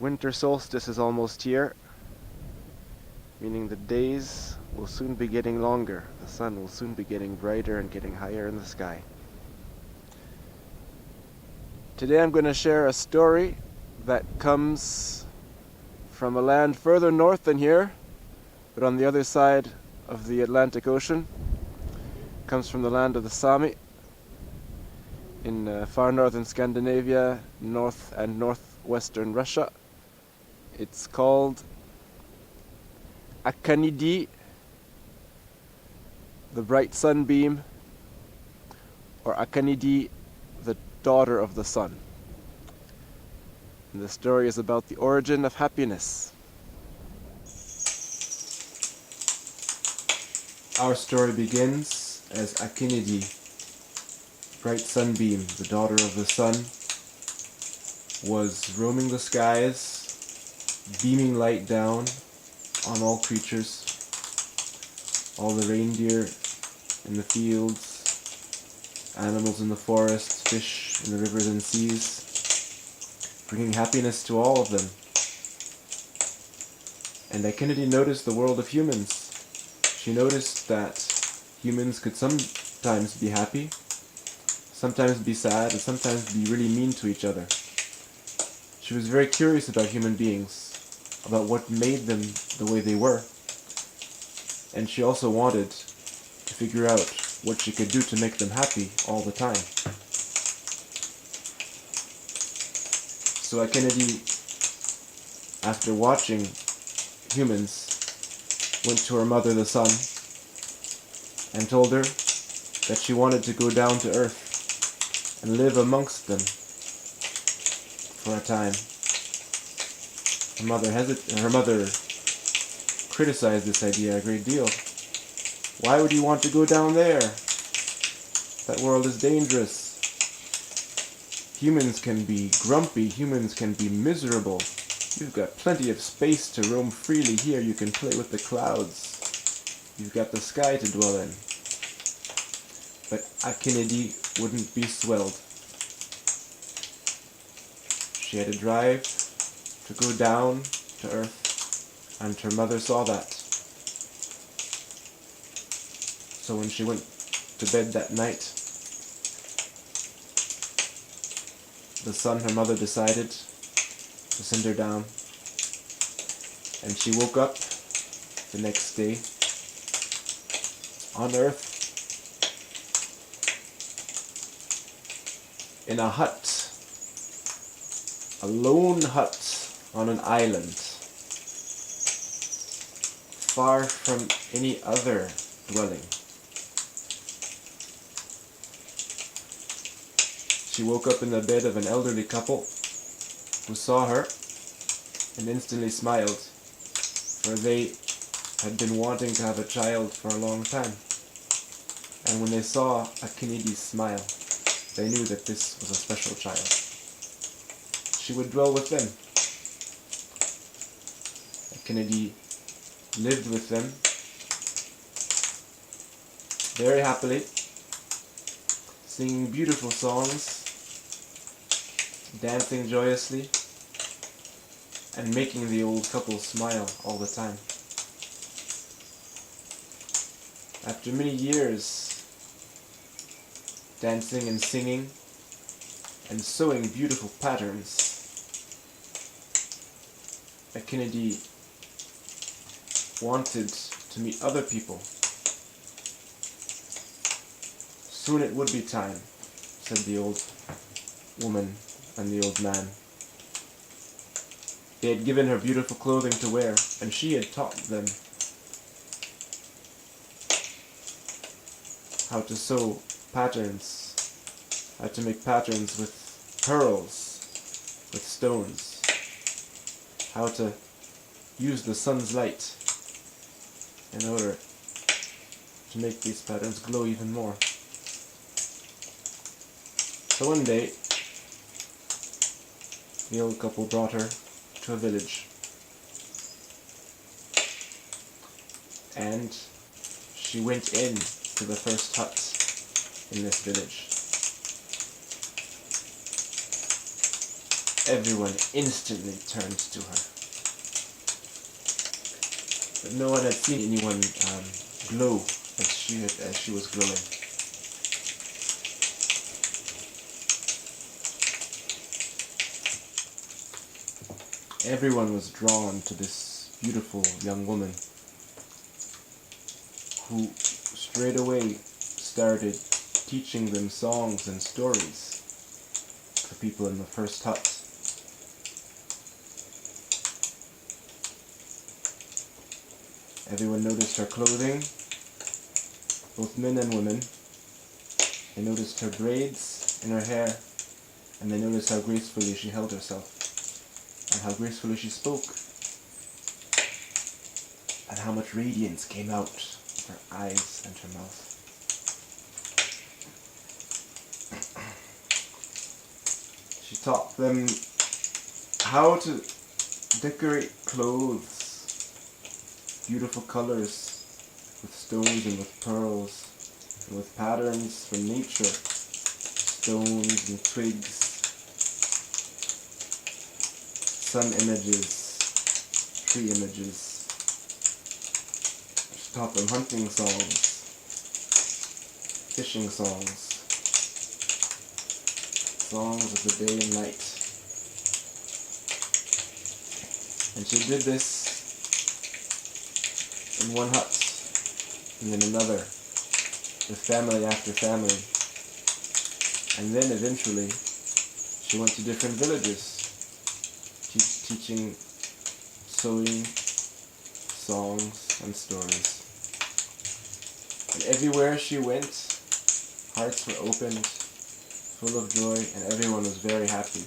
Winter solstice is almost here, meaning the days will soon be getting longer. The sun will soon be getting brighter and getting higher in the sky. Today I'm going to share a story that comes from a land further north than here, but on the other side of the Atlantic Ocean. It comes from the land of the Sami in far northern Scandinavia, north and northwestern Russia. It's called Akanidi, the bright sunbeam, or Akanidi, the daughter of the sun. And the story is about the origin of happiness. Our story begins as Akanidi, bright sunbeam, the daughter of the sun, was roaming the skies, beaming light down on all creatures, all the reindeer in the fields, animals in the forests, fish in the rivers and seas, bringing happiness to all of them. And Akanidi noticed the world of humans. She noticed that humans could sometimes be happy, sometimes be sad, and sometimes be really mean to each other. She was very curious about human beings, about what made them the way they were. And she also wanted to figure out what she could do to make them happy all the time. So Akanidi, after watching humans, went to her mother the sun and told her that she wanted to go down to earth and live amongst them for a time. Her mother criticized this idea a great deal. Why would you want to go down there? That world is dangerous. Humans can be grumpy, humans can be miserable. You've got plenty of space to roam freely here. You can play with the clouds. You've got the sky to dwell in. But Akanidi wouldn't be swelled. She had to drive to go down to earth, and her mother saw that. So when she went to bed that night, the sun, her mother, decided to send her down. And she woke up the next day on earth in a hut, a lone hut on an island, far from any other dwelling. She woke up in the bed of an elderly couple who saw her and instantly smiled, for they had been wanting to have a child for a long time. And when they saw Akanidi's smile, they knew that this was a special child. She would dwell with them. Akanidi lived with them very happily, singing beautiful songs, dancing joyously, and making the old couple smile all the time. After many years dancing and singing and sewing beautiful patterns, Akanidi wanted to meet other people. Soon it would be time, said the old woman and the old man. They had given her beautiful clothing to wear, and she had taught them how to sew patterns, how to make patterns with pearls, with stones, how to use the sun's light in order to make these patterns glow even more. So one day, the old couple brought her to a village, and she went in to the first hut in this village. everyone instantly turned to her. But no one had seen anyone glow as she was glowing. Everyone was drawn to this beautiful young woman who straight away started teaching them songs and stories, the people in the first hut. Everyone noticed her clothing, both men and women. They noticed her braids in her hair, and they noticed how gracefully she held herself, and how gracefully she spoke, and how much radiance came out of her eyes and her mouth. She taught them how to decorate clothes, beautiful colors, with stones and with pearls, and with patterns from nature, stones and twigs, sun images, tree images. She taught them hunting songs, fishing songs, songs of the day and night. And she did this in one hut, and then another, with family after family. And then eventually, she went to different villages, teaching sewing, songs, and stories. And everywhere she went, hearts were opened, full of joy, and everyone was very happy.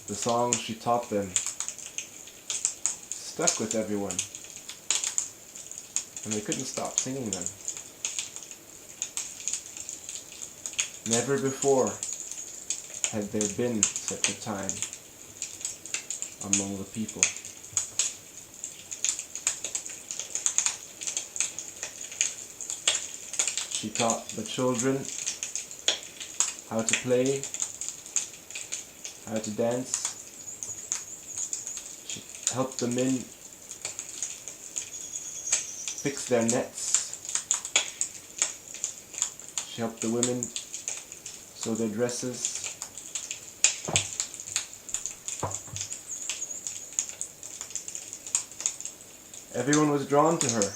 The songs she taught them stuck with everyone, and they couldn't stop singing them. Never before had there been such a time among the people. She taught the children how to play, how to dance. She helped the men fix their nets. She helped the women sew their dresses. Everyone was drawn to her,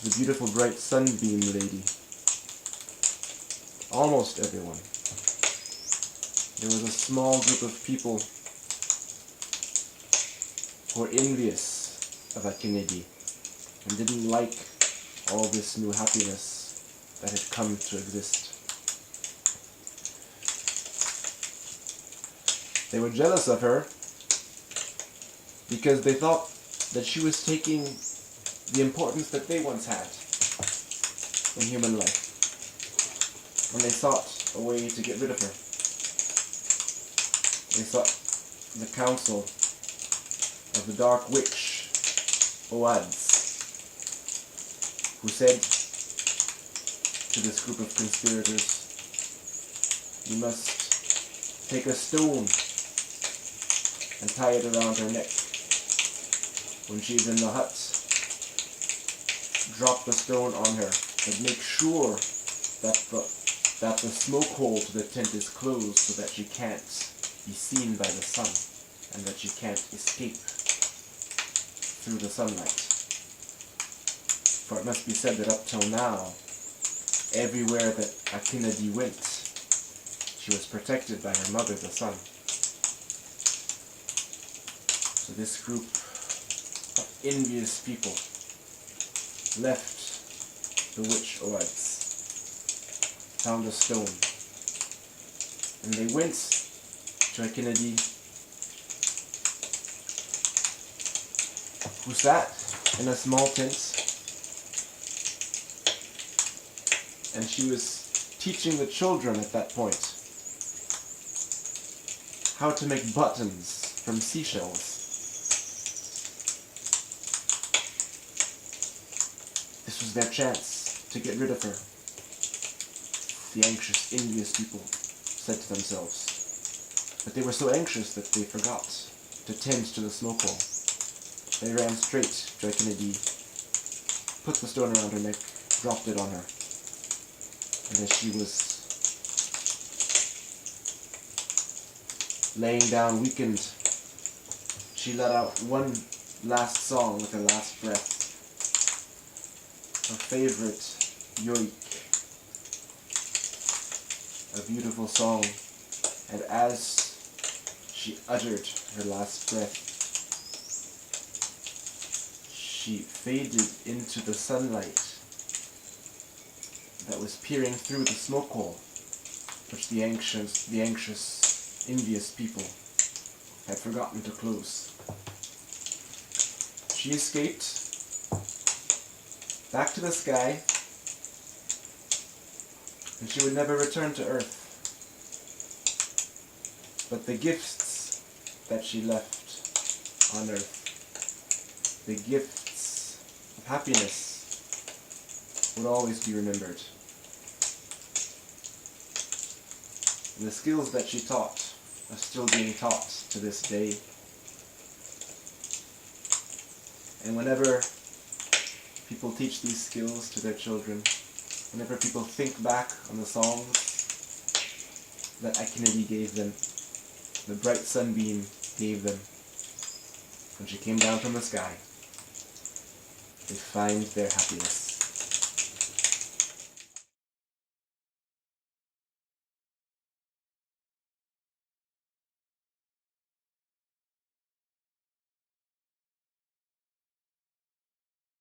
the beautiful bright sunbeam lady. Almost everyone. There was a small group of people who were envious of Akanidi and didn't like all this new happiness that had come to exist. They were jealous of her because they thought that she was taking the importance that they once had in human life, and they sought a way to get rid of her. They sought the counsel of the dark witch, Oads, who said to this group of conspirators, "You must take a stone and tie it around her neck. When she's in the hut, drop the stone on her, but make sure that the smoke hole to the tent is closed so that she can't be seen by the sun and that she can't escape through the sunlight. For it must be said that up till now, everywhere that Akanidi went, she was protected by her mother, the sun." So this group of envious people left the witch Oads, found a stone, and they went to Akanidi, who sat in a small tent, and she was teaching the children at that point how to make buttons from seashells. This was their chance to get rid of her, the anxious, envious people said to themselves. but they were so anxious that they forgot to tend to the smoke hole. They ran straight to Akanidi, put the stone around her neck, dropped it on her, and as she was laying down weakened, she let out one last song with her last breath, her favorite yoik, a beautiful song, and as she uttered her last breath, she faded into the sunlight that was peering through the smoke hole, which the anxious, envious people had forgotten to close. She escaped back to the sky, and she would never return to Earth. But the gifts that she left on Earth, the gifts of happiness, would always be remembered. And the skills that she taught are still being taught to this day. And whenever people teach these skills to their children, whenever people think back on the songs that Akanidi gave them, the bright sunbeam gave them, when she came down from the sky, they find their happiness.